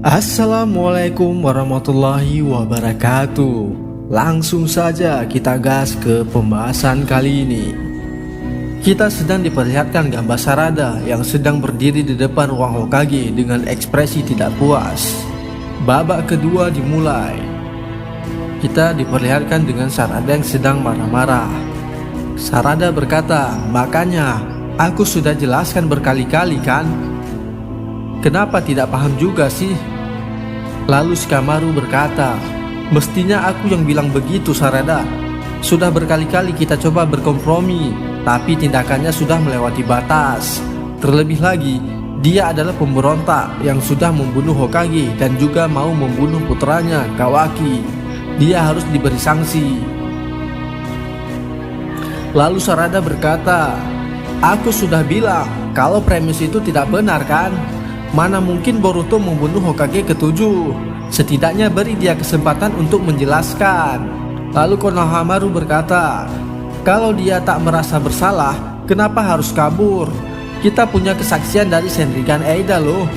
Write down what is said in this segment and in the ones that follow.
Assalamualaikum warahmatullahi wabarakatuh. Langsung saja kita gas ke pembahasan kali ini. Kita sedang diperlihatkan gambar Sarada yang sedang berdiri di depan ruang Hokage dengan ekspresi tidak puas. Babak kedua dimulai. Kita diperlihatkan dengan Sarada yang sedang marah-marah. Sarada berkata, "Makanya aku sudah jelaskan berkali-kali kan? Kenapa tidak paham juga sih?" Lalu Shikamaru berkata, "Mestinya aku yang bilang begitu, Sarada. Sudah berkali-kali kita coba berkompromi, tapi tindakannya sudah melewati batas. Terlebih lagi, dia adalah pemberontak yang sudah membunuh Hokage dan juga mau membunuh putranya, Kawaki. Dia harus diberi sanksi." Lalu Sarada berkata, "Aku sudah bilang kalau premis itu tidak benar kan? Mana mungkin Boruto membunuh Hokage ketujuh? Setidaknya beri dia kesempatan untuk menjelaskan." Lalu Konohamaru berkata, "Kalau dia tak merasa bersalah, kenapa harus kabur? Kita punya kesaksian dari Shenrigan Eida loh."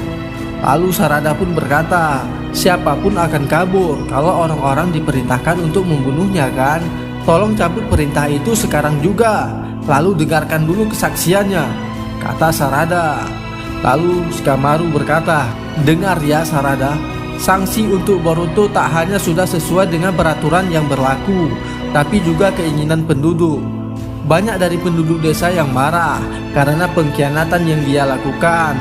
Lalu Sarada pun berkata, "Siapapun akan kabur kalau orang-orang diperintahkan untuk membunuhnya kan? Tolong cabut perintah itu sekarang juga. Lalu dengarkan dulu kesaksiannya," kata Sarada. Lalu Shikamaru berkata, "Dengar ya Sarada, sanksi untuk Boruto tak hanya sudah sesuai dengan peraturan yang berlaku, tapi juga keinginan penduduk. Banyak dari penduduk desa yang marah karena pengkhianatan yang dia lakukan.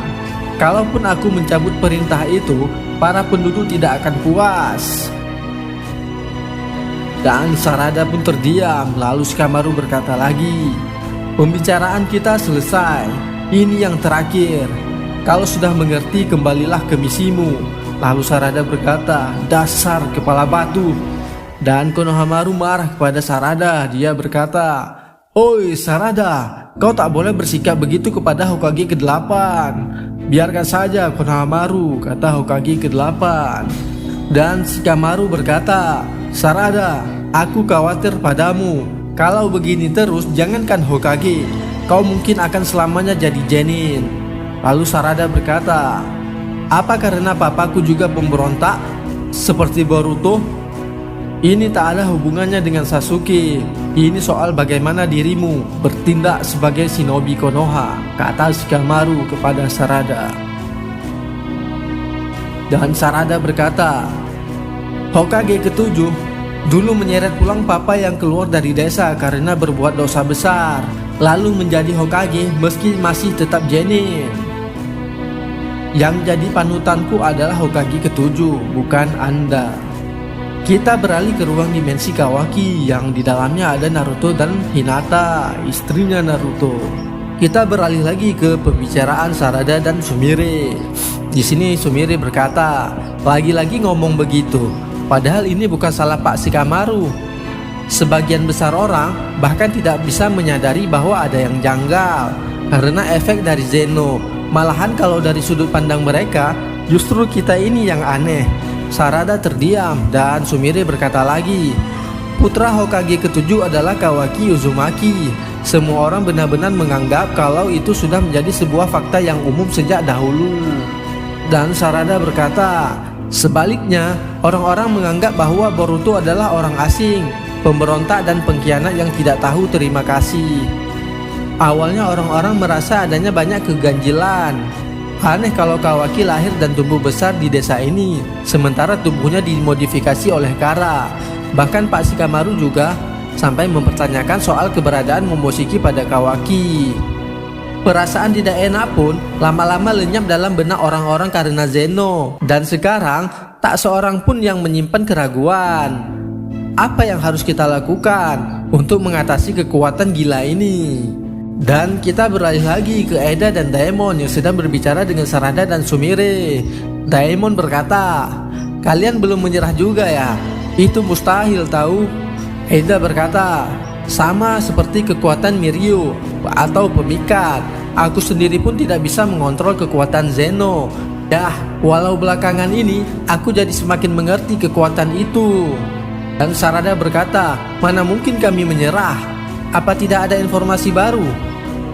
Kalaupun aku mencabut perintah itu, para penduduk tidak akan puas." Dan Sarada pun terdiam. Lalu Shikamaru berkata lagi, "Pembicaraan kita selesai. Ini yang terakhir. Kalau sudah mengerti, kembalilah ke misimu." Lalu Sarada berkata, "Dasar kepala batu." Dan Konohamaru marah kepada Sarada. Dia berkata, "Oi Sarada, kau tak boleh bersikap begitu kepada Hokage ke-8. Biarkan saja Konohamaru," kata Hokage ke-8. Dan Shikamaru berkata, "Sarada, aku khawatir padamu. Kalau begini terus, jangankan Hokage, kau mungkin akan selamanya jadi genin." Lalu Sarada berkata, "Apa karena papaku juga pemberontak seperti Boruto? Ini tak ada hubungannya dengan Sasuke. Ini soal bagaimana dirimu bertindak sebagai shinobi Konoha," kata Shikamaru kepada Sarada. Dan Sarada berkata, "Hokage ke-7 dulu menyeret pulang papa yang keluar dari desa karena berbuat dosa besar, lalu menjadi Hokage meski masih tetap genin. Yang jadi panutanku adalah Hokage ke-7, bukan Anda." Kita beralih ke ruang dimensi Kawaki yang di dalamnya ada Naruto dan Hinata, istrinya Naruto. Kita beralih lagi ke pembicaraan Sarada dan Sumire. Di sini Sumire berkata, "Lagi-lagi ngomong begitu. Padahal ini bukan salah Pak Shikamaru. Sebagian besar orang bahkan tidak bisa menyadari bahwa ada yang janggal karena efek dari Zeno. Malahan kalau dari sudut pandang mereka, justru kita ini yang aneh." Sarada terdiam dan Sumire berkata lagi, "Putra Hokage ke-7 adalah Kawaki Uzumaki. Semua orang benar-benar menganggap kalau itu sudah menjadi sebuah fakta yang umum sejak dahulu." Dan Sarada berkata, "Sebaliknya, orang-orang menganggap bahwa Boruto adalah orang asing, pemberontak dan pengkhianat yang tidak tahu terima kasih. Awalnya orang-orang merasa adanya banyak keganjilan. Aneh kalau Kawaki lahir dan tumbuh besar di desa ini, sementara tubuhnya dimodifikasi oleh Kara. Bahkan Pak Shikamaru juga sampai mempertanyakan soal keberadaan Momoshiki pada Kawaki. Perasaan tidak enak pun lama-lama lenyap dalam benak orang-orang karena Zeno. Dan sekarang tak seorang pun yang menyimpan keraguan. Apa yang harus kita lakukan untuk mengatasi kekuatan gila ini?" Dan kita beralih lagi ke Eda dan Daemon yang sedang berbicara dengan Sarada dan Sumire. Daemon berkata, "Kalian belum menyerah juga ya? Itu mustahil tahu." Eda berkata, "Sama seperti kekuatan Miryu atau pemikat. Aku sendiri pun tidak bisa mengontrol kekuatan Zeno. Yah, walau belakangan ini aku jadi semakin mengerti kekuatan itu." Dan Sarada berkata, "Mana mungkin kami menyerah? Apa tidak ada informasi baru?"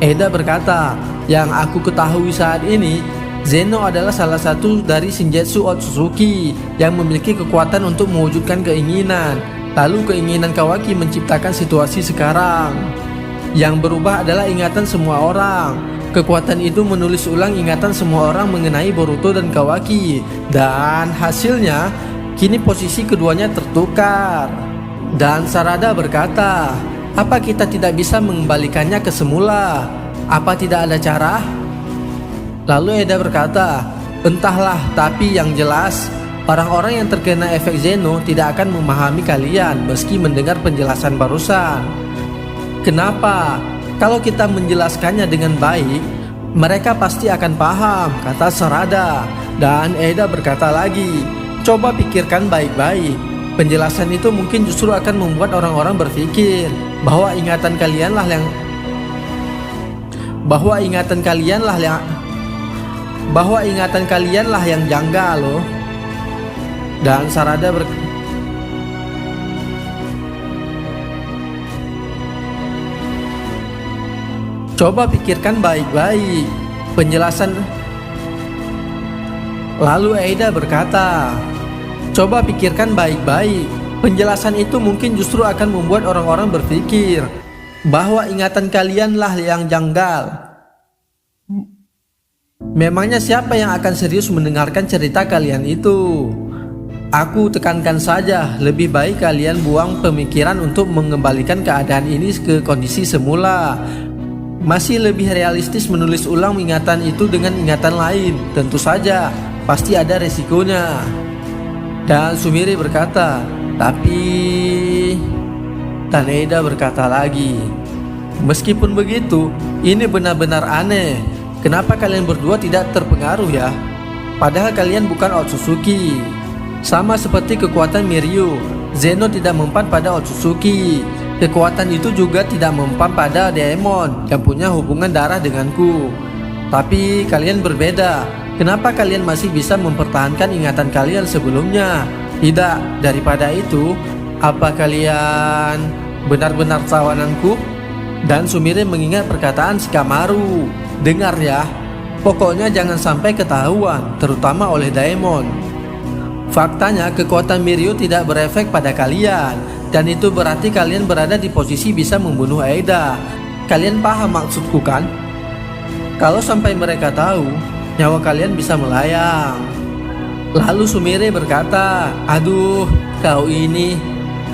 Eda berkata, "Yang aku ketahui saat ini, Zeno adalah salah satu dari Shinjetsu Otsutsuki yang memiliki kekuatan untuk mewujudkan keinginan. Lalu keinginan Kawaki menciptakan situasi sekarang. Yang berubah adalah ingatan semua orang. Kekuatan itu menulis ulang ingatan semua orang mengenai Boruto dan Kawaki. Dan hasilnya, kini posisi keduanya tertukar. Dan Sarada berkata, apa kita tidak bisa mengembalikannya ke semula? Apa tidak ada cara? Lalu Eda berkata, entahlah, tapi yang jelas orang-orang yang terkena efek Zeno tidak akan memahami kalian meski mendengar penjelasan barusan. Kenapa? Kalau kita menjelaskannya dengan baik, mereka pasti akan paham, kata Sarada. Dan Eda berkata lagi, coba pikirkan baik-baik. Penjelasan itu mungkin justru akan membuat orang-orang berpikir bahwa ingatan kalianlah yang janggal loh. Dan Sarada coba pikirkan baik-baik penjelasan. Lalu Eda berkata, coba pikirkan baik-baik penjelasan itu mungkin justru akan membuat orang-orang berpikir bahwa ingatan kalianlah yang janggal. Memangnya siapa yang akan serius mendengarkan cerita kalian itu? Aku tekankan saja, lebih baik kalian buang pemikiran untuk mengembalikan keadaan ini ke kondisi semula. Masih lebih realistis menulis ulang ingatan itu dengan ingatan lain. Tentu saja, pasti ada resikonya. Dan Sumire berkata, tapi... Dan Eda berkata lagi, meskipun begitu, ini benar-benar aneh. Kenapa kalian berdua tidak terpengaruh ya? Padahal kalian bukan Otsutsuki. Sama seperti kekuatan Miryu, Zeno tidak mempan pada Otsutsuki. Kekuatan itu juga tidak mempan pada Daemon yang punya hubungan darah denganku. Tapi kalian berbeda. Kenapa kalian masih bisa mempertahankan ingatan kalian sebelumnya? Tidak, daripada itu, apa kalian benar-benar tawananku? Dan Sumire mengingat perkataan Shikamaru. Dengar ya, pokoknya jangan sampai ketahuan, terutama oleh Daemon. Faktanya kekuatan Miryu tidak berefek pada kalian, dan itu berarti kalian berada di posisi bisa membunuh Eda. Kalian paham maksudku kan? Kalau sampai mereka tahu, nyawa kalian bisa melayang. Lalu Sumire berkata, aduh, kau ini,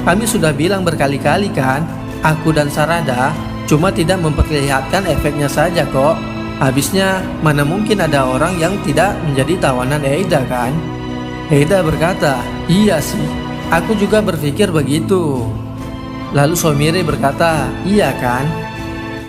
kami sudah bilang berkali-kali kan, aku dan Sarada cuma tidak memperlihatkan efeknya saja kok. Habisnya mana mungkin ada orang yang tidak menjadi tawanan Eda kan? Eda berkata, iya sih, aku juga berpikir begitu. Lalu Sumire berkata, iya kan?